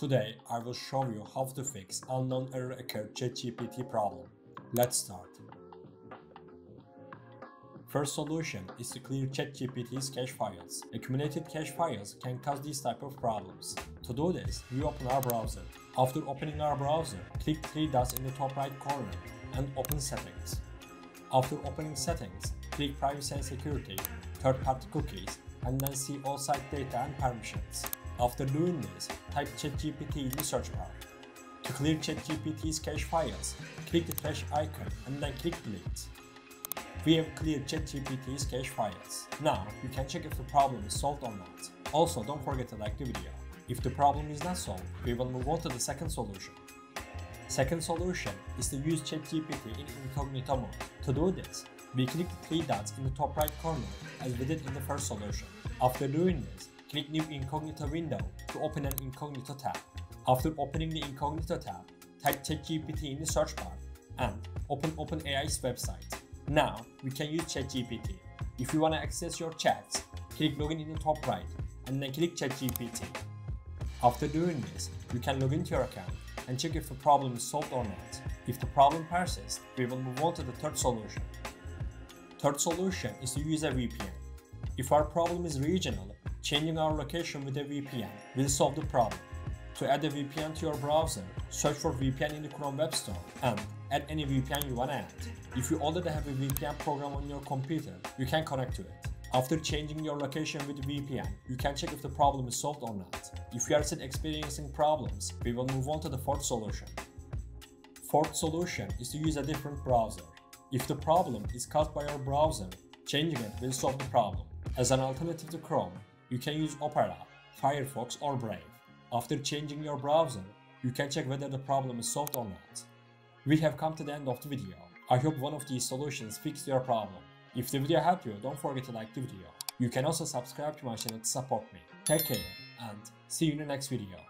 Today, I will show you how to fix unknown error occurred Chatgpt problem. Let's start. First solution is to clear Chatgpt's cache files. Accumulated cache files can cause these type of problems. To do this, we open our browser. After opening our browser, click three dots in the top right corner and open Settings. After opening Settings, click Privacy and Security, Third-party cookies, and then see all site data and permissions. After doing this, type Chatgpt in the search bar. To clear Chatgpt's cache files, click the trash icon and then click Delete. We have cleared Chatgpt's cache files. Now, you can check if the problem is solved or not. Also, don't forget to like the video. If the problem is not solved, we will move on to the second solution. Second solution is to use Chatgpt in incognito mode. To do this, we click the three dots in the top right corner as we did in the first solution. After doing this, click New Incognito window to open an incognito tab. After opening the incognito tab, type Chatgpt in the search bar and open OpenAI's website. Now, we can use Chatgpt. If you want to access your chats, click Login in the top right and then click Chatgpt. After doing this, you can log into your account and check if the problem is solved or not. If the problem persists, we will move on to the third solution. Third solution is to use a VPN. If our problem is regional, changing our location with a VPN will solve the problem. To add a VPN to your browser, search for VPN in the Chrome Web Store and add any VPN you want to add. If you already have a VPN program on your computer, you can connect to it. After changing your location with VPN, you can check if the problem is solved or not. If you are still experiencing problems, we will move on to the fourth solution. Fourth solution is to use a different browser. If the problem is caused by your browser, changing it will solve the problem. As an alternative to Chrome, you can use Opera, Firefox or Brave. After changing your browser, you can check whether the problem is solved or not. We have come to the end of the video. I hope one of these solutions fixed your problem. If the video helped you, don't forget to like the video. You can also subscribe to my channel to support me. Take care and see you in the next video.